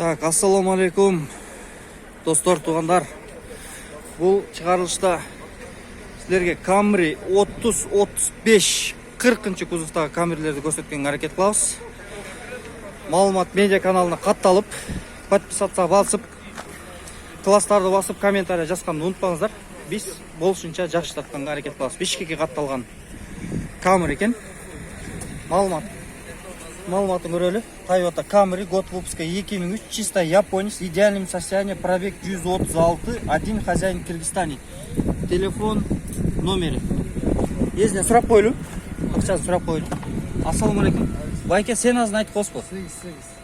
Так, ассаламу алейкум достор, туғандар. Бұл шығарылышта сіздерге Camry 30, 35, 40 кузовтағы Camry'лерді көрсеткен әрекет қылабыз. Малымат медиа каналына қатталып, подписация басып, класстарды басып, комментария жазғанды ұмытпаңыздар. Біз болшынша жақшылатқан әрекет қылабыз. Бишкекке қатталған Camry екен. Малыматын көрелі. Toyota Camry, год выпуска 2003, чисто японец, идеальном состоянии, пробег 136, один хозяин Кыргызстане. Телефон, номері. Езіне сұрап қойлы. Ақшаны сұрап қойлы. Ассаламу алейкум. Байке, сен азын айтып қоспыл.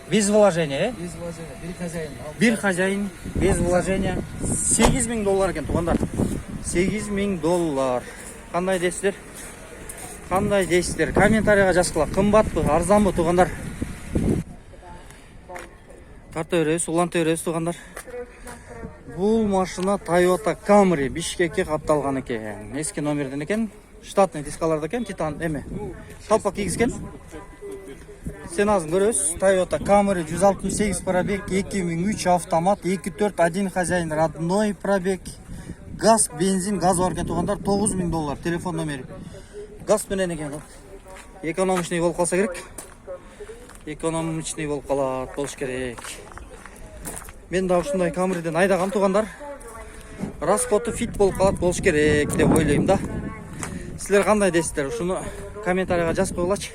Без вложения, Без вложения. Bir хозяин, без вложения. $8,000 екен, туғандар. $8,000. Қандай дейсіздер? Қандай дейсіздер? Комментарияға жазқыла. Қымбат бұ, арзан бұ, туғандар. Тарта өресіз, уланта өресіз, туғандар. Бұл машина Toyota Camry Бишкекке қапталған екен. Ескі номерден екен. Штатный дискаларда екен. Титан әме. Талпақ кигізген. Сен азын көресіз. Toyota Camry 168 пробег, 2003 автомат, 2.4, один хозяин, родной пробег. Газ, бензин, газ бар екен, туғандар. $9,000. Телефон номері. Газ менен екен. Экономичный болып қалса керек. Экономичный болып қалады, болш керек. Мен да ушундай Camry'ден айдаған, туғандар. Расходы фит болып қалады, болш керек деп ойлаймын да. Сіздер қандай дейсіздер? Ушуну комментарияға жазып қойғылачы.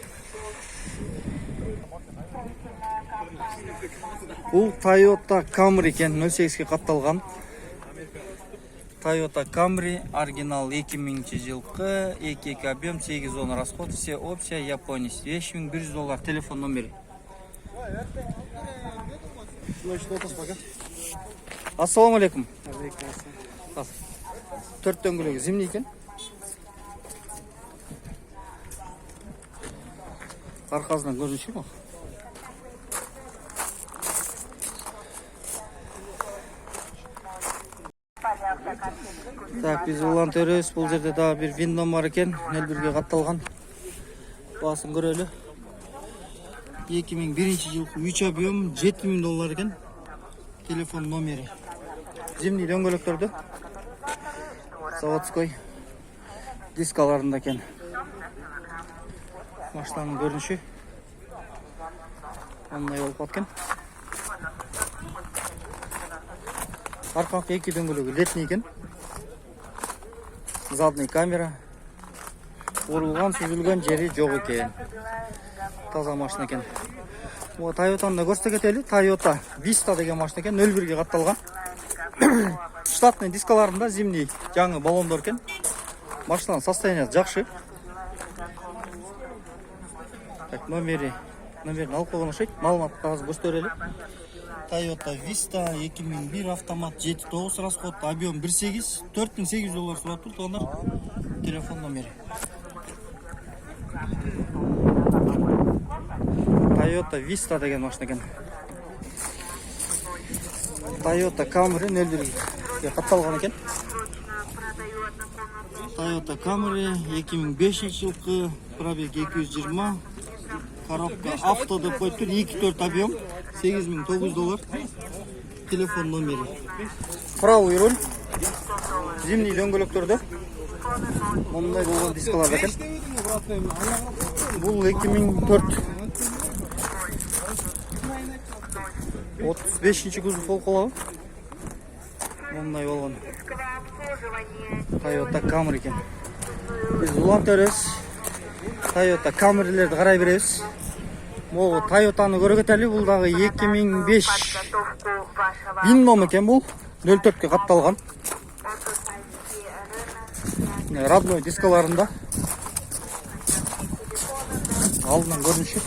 Бұл Toyota Camry екен, 08-ке қатталған. Toyota Camry, оригинал 2000 жылқы, 2 объем, 8 расход, все опция, японец, $5,100, телефон номері. Ассаламу алейкум. Төрт дөңгелегі зимний екен. Арқасынан көрінші ма? Так, біз волонтеріз. Бұл жерде да бір виндом бар екен. 01-ге қатталған. Басын көрелі. 2001 жылқы 3 объем, $7,000 екен. Телефон номері. Зимний дөңгелектерді. Заводской дискаларында екен. Машинаның көрініші. Ондай болып аткен. Арқақ 2 дөңгелегі летний екен. Задный камера. Урылған, сүзілген жері жоқ екен. Таза машина екен. Toyota'ны да көрсете кетелі. Toyota Vista деген машина екен. 01-ге қатталған. Штатный дискаларында зимний жаңы баллондар екен. Машинаның состояниясы жақсы. Так, номерін алып қойған ұшайды. Малымат қағазы көрсетелі. Toyota Vista 2001 автомат, 7.9 расход, объем 1.8, $4,800 сұрап тұр, туғандар. Телефон номері. Toyota Vista деген машина екен. Toyota Camry 01-ге қатталған екен. Toyota Camry 2005 жылқы, пробег 220, коробка авто деп қойып тұр, 2.4 объем, $8,900, телефон номері. Правый руль, зимний дөңгелектерді. Мұндай болған дискалар екен. Бұл 2004 35-ші кузов болып қалады. Мұндай болған Toyota Camry екен. Біз ұлан төрес Toyota Camry'лерді қарай береміз. Бұл Toyota'ны көргетелі. Бұлдағы 2005 виндом екен бұл. 04-ке қатталған. Родной дискаларында. Алдынан көрініші.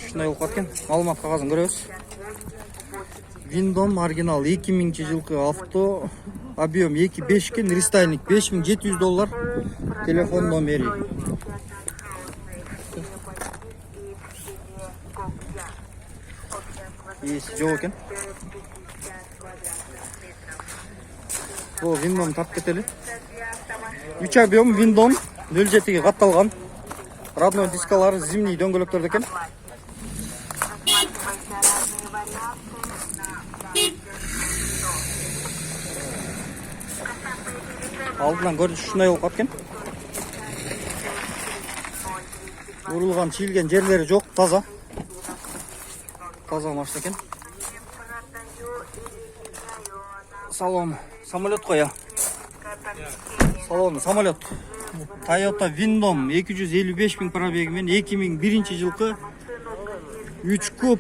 Шынай болып қаткен. Малымат қағазын көреміз. Виндом оригинал 2000 жылқы авто. Объем 2.5 екен. Рестайлинг $5,700. Телефон номері. Есі жоқ екен. Бұл виндом тап кетелі. 3 объем виндом 07-ге қатталған. Родной дискалары зимний дөңгөлөктөрдө экен. Алдынан көрүнүш ушундай болуп калат экен. Урулган, чийилген жерлери жок, таза. Таза машина экен. Салон самолет кой я. Салон самолет. Toyota Windom 255 bin пробегимен 2001 жылкы 3 куб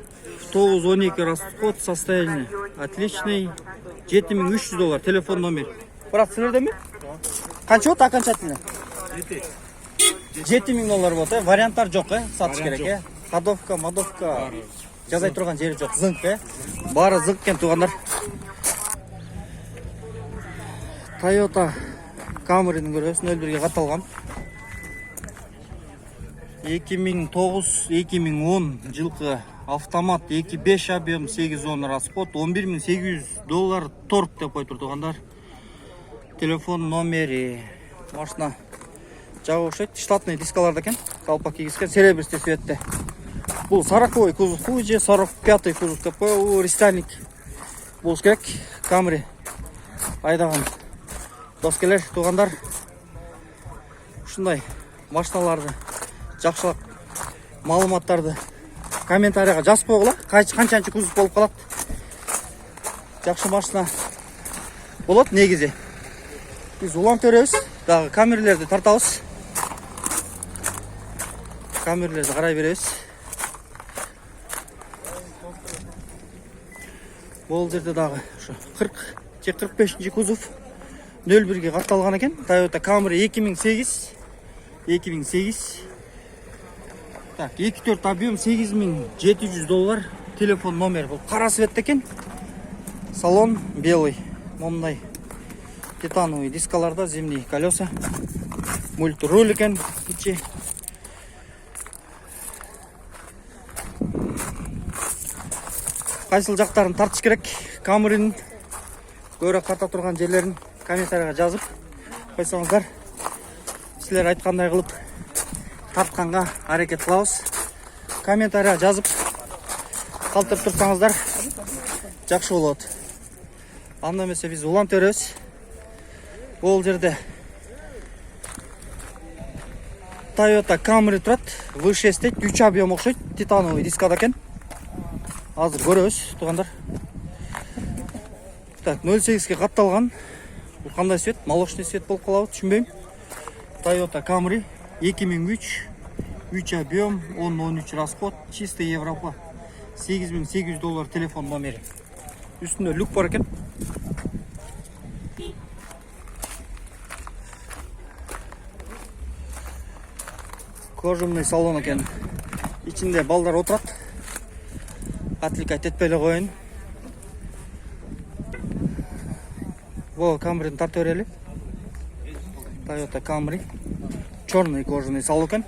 912 расход, состояние отличный, $7300, телефон номер. Брат, силерде ми? Канча болот окончательно? $7000 болот, варианттар жок, сатыш керек, ходовка, модовка жазай турган жери жок, зыңк, баары зыңк экен туугандар. Toyota Camry'nin көрөсүн 01 катталган. 2009-2010 жылкы автомат, 2.5 объем, 810 расход, $11800 торг деп койдур туугандар. Телефон номери. Машина жагы окшойт, штатный дискаларда экен, калпак кийгизген, серебристый цветте. Бул 40-й кузов же 45-й кузов деп коебу, рестайлинг болуш керек. Camry айдаган доскелер туугандар, ушундай машиналарды жакшылап маалыматтарды комментарийга жазып койгула, канчанчы кузов болуп калат. Жакшы машина болот негизи. Биз улам төрөбүз, дагы камерлерди тартабыз. Камерлерди карай беребиз. Бул жерде дагы ушу 40 же 45 кузов 01 катталган экен. Toyota Camry 2008. Так, 2.4 объем, $8700, телефон номер. Бул кара цветте экен. Салон белый. Мондай титановый дискаларда, зимний колеса. Мультруль экен ичи. Кайсыл жактарын тартыш керек? Camry'nin көбүрөөк тарта турган жерлерин комментарийга жазып койсоңуздар, силер айткандай кылып тартканга аракет кылабыз. Комментарийга жазып калтырып турсаңыздар жакшы болот. Анда эмесе биз улам төрөбүз. Бул жерде Toyota Camry турат, V6 дейт, 3 объем окшойт, титановый дискада экен. Азыр көрөбүз туугандар. Так, 08 катталган. Бул кандай цвет? Молочный цвет болуп калабы, түшүнбөйм. Toyota Camry 2003, 3 объем, 10-13 расход, чистый Европа, $8800, телефон номери. Үстүндө люк бар экен. Кожаный салон экен. Ичинде балдар отурат. Отвлекать этпей эле коеюн. Во, Camry'ни тартып берели. Toyota Camry. Черный кожаный салон экен.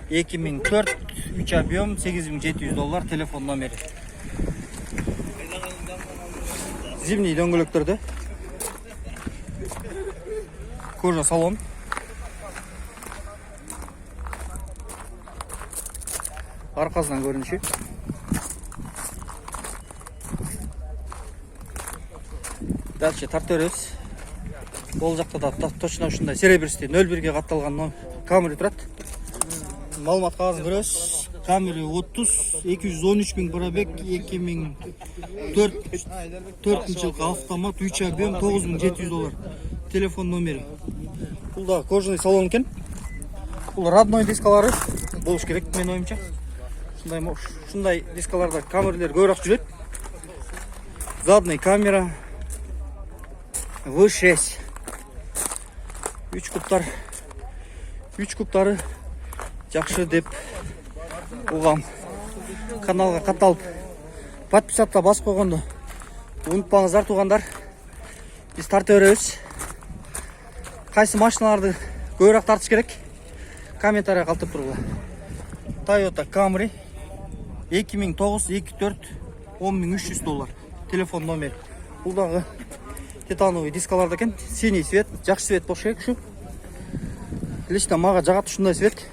2004, 3 объем, $8700, телефон номери. Зимний дөңгөлөктөрдө. Кожа салон. Аркасынан көрүнүшү. Дальше тартып беребиз. Бул жакта да точно ушундай серебристый 01 катталган Camry турат. Маалымат кагазын көрөбүз. Camry 30, 213 bin пробег, 2004 жылкы автомат, 3 объем, $9700, телефон номери. Бул да кожаный салон экен. Бул родной дискалары болуш керек менин оюмча. Ушундай дискаларда Camry'лер көбүрөөк жүрөт. Задний камера V6. 3 кубтары жакшы деп угам. Каналга катталып подписатка басып койгонду унутпаңыздар туугандар. Биз тартып беребиз. Кайсы машиналарды көбүрөөк тартыш керек? Комментарийга калтырып тургула. Toyota Camry 2009, 2.4, $10300, телефон номер. Бул дагы титановый дискаларда экен. Синий цвет, жакшы цвет болуш керек ушу. Лично мага жагат ушундай цвет.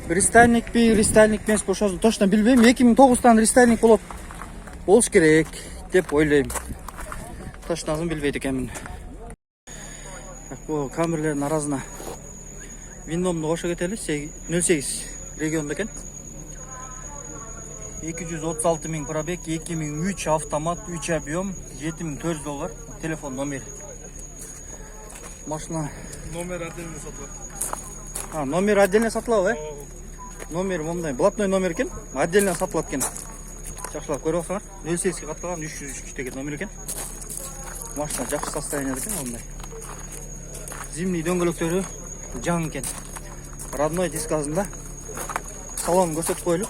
Рестайликпи, рестайлик эмес ошону точно билбейм. 2009 рестайлик болуш керек деп ойлойм. Точно азыр билбейт экенмин. Бул камерлердин арасына Window'ду кошо кетели. 08 региондо экен. 236 000 пробег, 2003 автомат, 3 объем, $7400 телефон номери. Машина Номер отдельно сатылат. Номер отдельно сатылабы, Номер мондай блатной номер экен, отдельно сатылат экен. Жакшылап көрүп атсаңар, 08 катталган 303 деген номер экен. Машина жакшы состояниеде экен мондай. Зимний дөңгөлөктөрү жаңы экен. Родной дискасында. Салонун көрсөтүп коелу.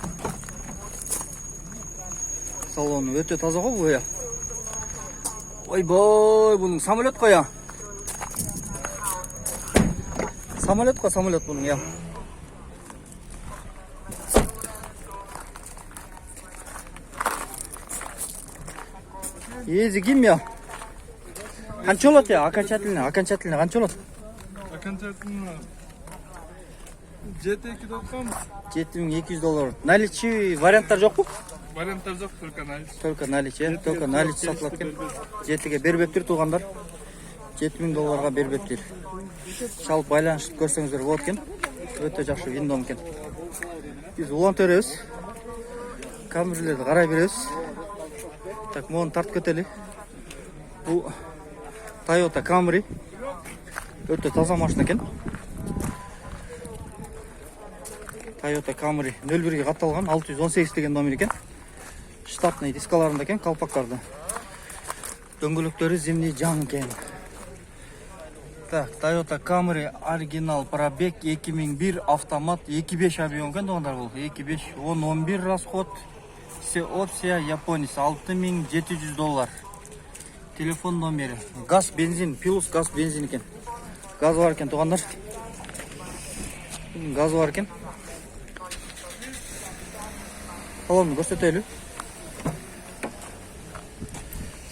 Салону өтө таза го бу я. Ойбой, бунун самолет го я. Самолет го, самолет бунун я. Ези ким я? Канча болот я? Окончательно канча болот? Окончательно $7200. $7200. Наличие варианттар жокпу? Варианттар жок, только наличие. Только наличие, только наличие сатылат экен. Жетиге бербептир туугандар. $7000 бербептир. Чалып байланышып көрсөңүздөр болот экен. Өтө жакшы Windows экен. Биз улантып беребиз. Камерлерди карай беребиз. Так, мону тартып кетели. Бул Toyota Camry. Өтө таза машина экен. Toyota Camry 01 катталган 618 деген номер экен. Штатный дискаларында экен, калпактарды. Дөңгөлөктөрү зимний жаңы экен. Так, Toyota Camry оригинал пробег 2001 автомат 2.5 объем экен туугандар бул. 2.5 10-11 расход. Все опция японец $6700. Телефон номери. Газ, бензин, плюс газ, бензин экен. Газ бар экен туугандар. Газ бар экен. Салонду көрсөтөлү.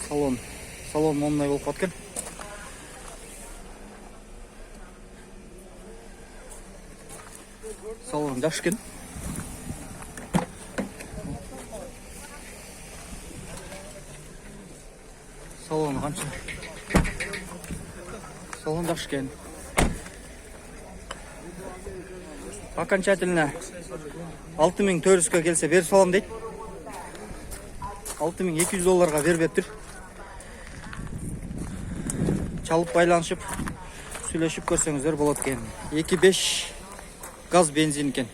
Салон мондай болуп калат экен. Салон жакшы экен. Салон канча? Салон жакшы экен. Окончательно $6400 келсе берип салам дейт. $6200 бербептир. Чалып байланышып сүйлөшүп көрсөңүздөр болот экен. 2.5 газ бензин экен.